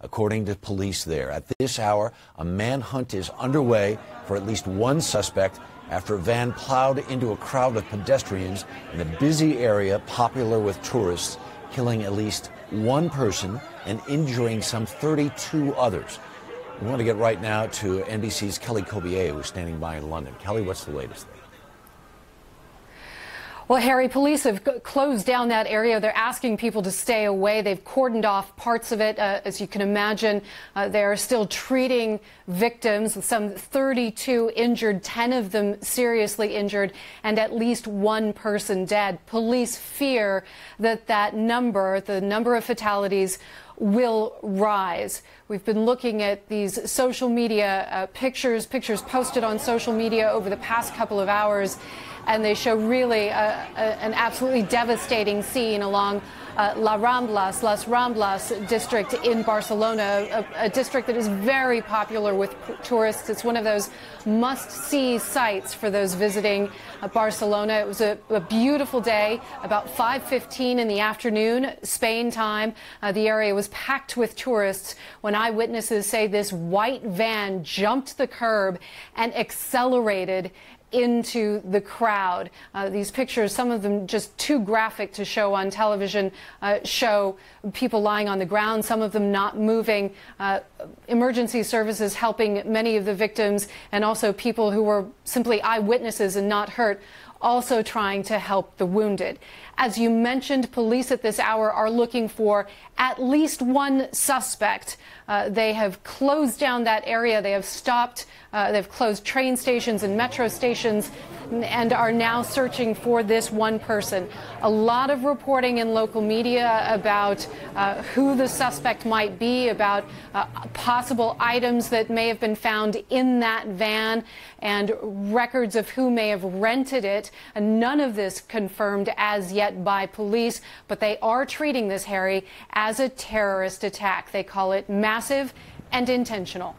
according to police there. At this hour, a manhunt is underway for at least one suspect after a van plowed into a crowd of pedestrians in a busy area popular with tourists, killing at least one person and injuring some 32 others. We want to get right now to NBC's Kelly Cobier, who's standing by in London. Kelly, what's the latest there? Well, Harry, police have closed down that area. They're asking people to stay away. They've cordoned off parts of it. As you can imagine, they're still treating victims, some 32 injured, 10 of them seriously injured, and at least one person dead. Police fear that the number of fatalities, will rise. We've been looking at these social media pictures posted on social media over the past couple of hours, and they show really an absolutely devastating scene along Las Ramblas district in Barcelona, a district that is very popular with tourists. It's one of those must-see sites for those visiting Barcelona. It was a beautiful day, about 5:15 in the afternoon, Spain time. The area was packed with tourists when eyewitnesses say this white van jumped the curb and accelerated into the crowd. These pictures, some of them just too graphic to show on television, show people lying on the ground, some of them not moving. Emergency services helping many of the victims, and also people who were simply eyewitnesses and not hurt, also trying to help the wounded. As you mentioned, police at this hour are looking for at least one suspect. They have closed down that area. They have stopped, they've closed train stations and metro stations and are now searching for this one person. A lot of reporting in local media about who the suspect might be, about possible items that may have been found in that van, and records of who may have rented it. And none of this confirmed as yet by police, but they are treating this, Harry, as a terrorist attack. They call it massive and intentional.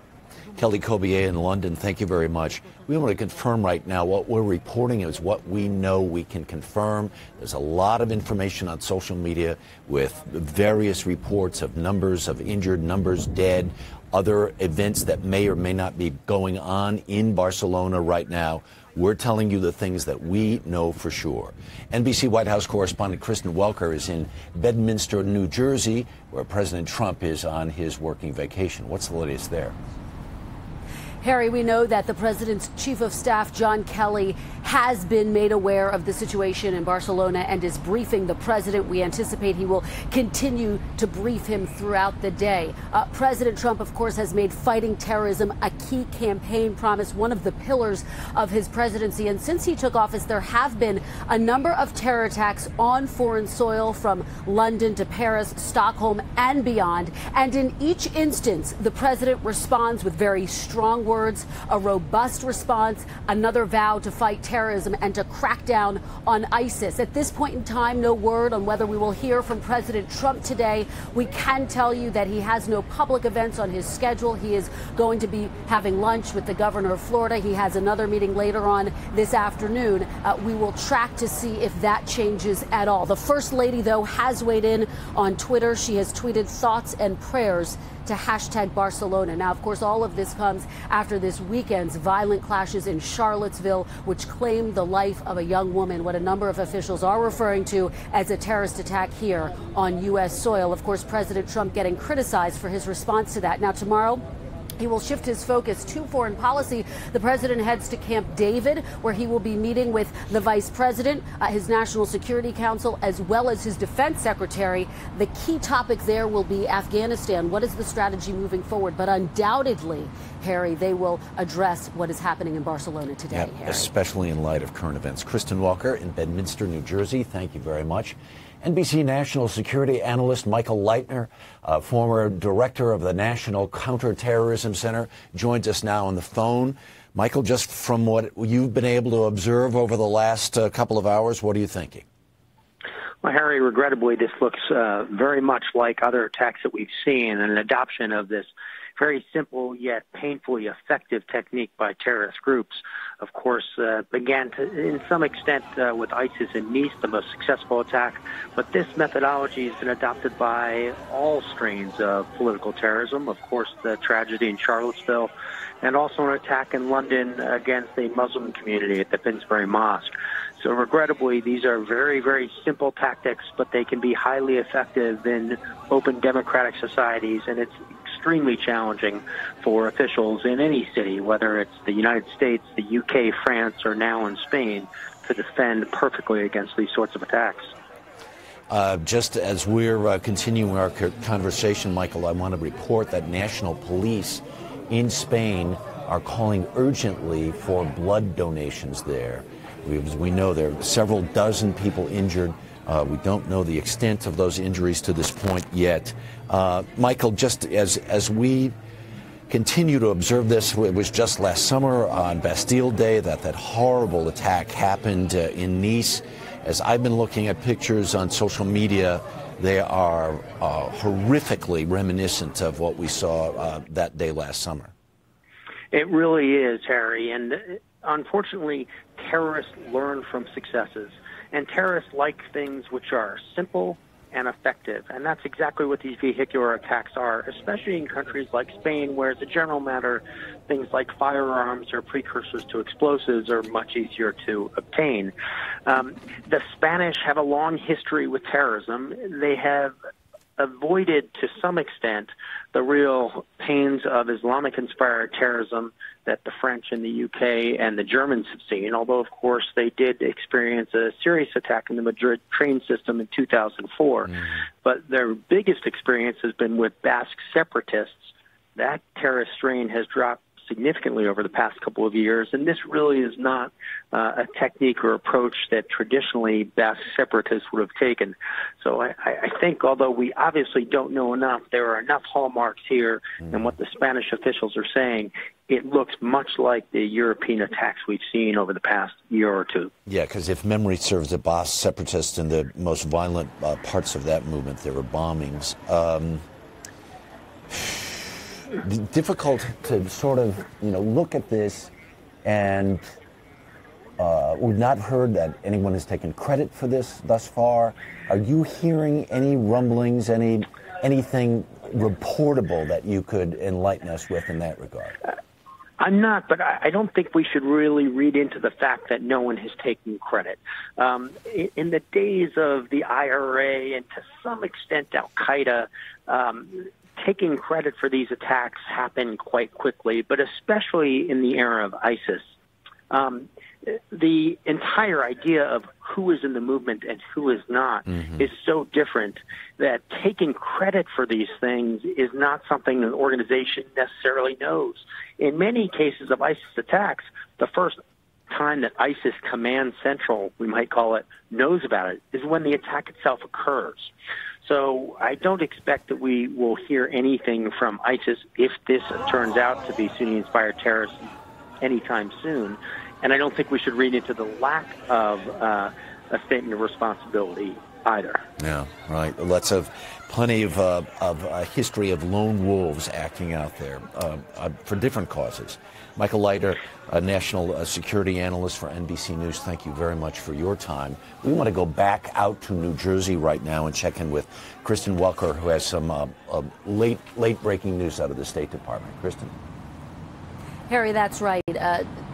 Kelly Cobier in London, thank you very much. We want to confirm right now what we're reporting is what we know we can confirm. There's a lot of information on social media with various reports of numbers of injured, numbers dead, other events that may or may not be going on in Barcelona right now. We're telling you the things that we know for sure. NBC White House correspondent Kristen Welker is in Bedminster, New Jersey, where President Trump is on his working vacation. What's the latest there? Harry, we know that the president's chief of staff, John Kelly, has been made aware of the situation in Barcelona and is briefing the president. We anticipate he will continue to brief him throughout the day. President Trump, of course, has made fighting terrorism a key campaign promise, one of the pillars of his presidency. And since he took office, there have been a number of terror attacks on foreign soil, from London to Paris, Stockholm, and beyond. And in each instance, the president responds with very strong words, a robust response, another vow to fight terrorism and to crack down on ISIS. At this point in time, no word on whether we will hear from President Trump today. We can tell you that he has no public events on his schedule. He is going to be having lunch with the governor of Florida. He has another meeting later on this afternoon. We will track to see if that changes at all. The First Lady, though, has weighed in on Twitter. She has tweeted thoughts and prayers to hashtag Barcelona. Now, of course, all of this comes after this weekend's violent clashes in Charlottesville, which claimed the life of a young woman, what a number of officials are referring to as a terrorist attack here on U.S. soil. Of course, President Trump getting criticized for his response to that. Now, tomorrow, he will shift his focus to foreign policy. The president heads to Camp David, where he will be meeting with the vice president, his National Security Council, as well as his defense secretary. The key topic there will be Afghanistan. What is the strategy moving forward? But undoubtedly, Harry, they will address what is happening in Barcelona today. Yeah, especially in light of current events. Kristen Welker in Bedminster, New Jersey, thank you very much. NBC national security analyst Michael Leitner, former director of the National Counterterrorism Center, joins us now on the phone. Michael, just from what you've been able to observe over the last couple of hours, what are you thinking? Well, Harry, regrettably, this looks very much like other attacks that we've seen, and an adoption of this very simple yet painfully effective technique by terrorist groups. Of course, began in some extent with ISIS in Nice, the most successful attack. But this methodology has been adopted by all strains of political terrorism. Of course, the tragedy in Charlottesville, and also an attack in London against the Muslim community at the Finsbury Mosque. So regrettably, these are very, very simple tactics, but they can be highly effective in open democratic societies, and it's extremely challenging for officials in any city, whether it's the United States, the UK, France, or now in Spain, to defend perfectly against these sorts of attacks. Just as we're continuing our conversation, Michael, I want to report that national police in Spain are calling urgently for blood donations there. We know there are several dozen people injured. We don't know the extent of those injuries to this point yet. Michael, just as we continue to observe this, it was just last summer on Bastille Day that horrible attack happened in Nice. As I've been looking at pictures on social media, they are horrifically reminiscent of what we saw that day last summer. It really is, Harry, and unfortunately, terrorists learn from successes. And terrorists like things which are simple and effective. And that's exactly what these vehicular attacks are, especially in countries like Spain, where as a general matter, things like firearms or precursors to explosives are much easier to obtain. The Spanish have a long history with terrorism. They have avoided, to some extent, the real pains of Islamic-inspired terrorism that the French and the UK and the Germans have seen, although, of course, they did experience a serious attack in the Madrid train system in 2004. But their biggest experience has been with Basque separatists. That terrorist strain has dropped significantly over the past couple of years, and this really is not a technique or approach that traditionally Basque separatists would have taken. So I think, although we obviously don't know enough, there are enough hallmarks here, and what the Spanish officials are saying, it looks much like the European attacks we've seen over the past year or two. Yeah, because if memory serves, the Basque separatists in the most violent parts of that movement, there were bombings. Difficult to sort of, look at this, and we've not heard that anyone has taken credit for this thus far. Are you hearing any rumblings, anything reportable that you could enlighten us with in that regard? I'm not, but I don't think we should really read into the fact that no one has taken credit. In the days of the IRA and to some extent Al-Qaeda, taking credit for these attacks happened quite quickly, but especially in the era of ISIS. The entire idea of who is in the movement and who is not is so different that taking credit for these things is not something an organization necessarily knows. In many cases of ISIS attacks, the first time that ISIS Command Central, we might call it, knows about it is when the attack itself occurs. So I don't expect that we will hear anything from ISIS if this turns out to be Sunni-inspired terrorists anytime soon. And I don't think we should read into the lack of a statement of responsibility either. Yeah, right. Let's have plenty of a history of lone wolves acting out there for different causes. Michael Leiter, a national security analyst for NBC News, thank you very much for your time. We want to go back out to New Jersey right now and check in with Kristen Welker, who has some late breaking news out of the State Department. Kristen. Harry, that's right.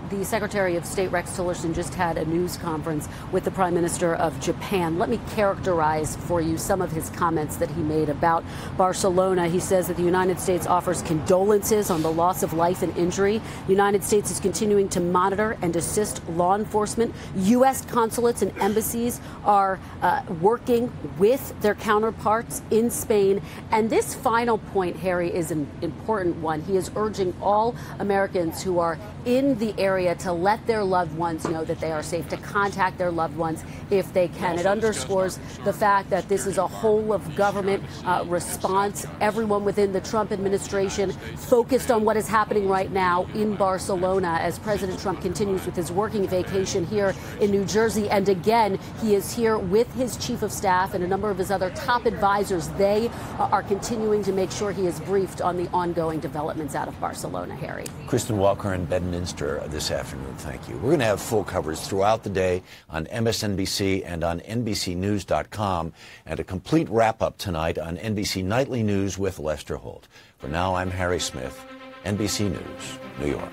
The Secretary of State Rex Tillerson just had a news conference with the Prime Minister of Japan. Let me characterize for you some of his comments that he made about Barcelona. He says that the United States offers condolences on the loss of life and injury. The United States is continuing to monitor and assist law enforcement. U.S. consulates and embassies are working with their counterparts in Spain. And this final point, Harry, is an important one. He is urging all Americans who are in the area area to let their loved ones know that they are safe, to contact their loved ones if they can. It underscores the fact that this is a whole of government response. Everyone within the Trump administration focused on what is happening right now in Barcelona as President Trump continues with his working vacation here in New Jersey. And again, he is here with his chief of staff and a number of his other top advisors. They are continuing to make sure he is briefed on the ongoing developments out of Barcelona, Harry. Kristen Walker and Bedminster this afternoon, thank you. We're going to have full coverage throughout the day on MSNBC and on NBCNews.com, and a complete wrap-up tonight on NBC Nightly News with Lester Holt. For now, I'm Harry Smith, NBC News, New York.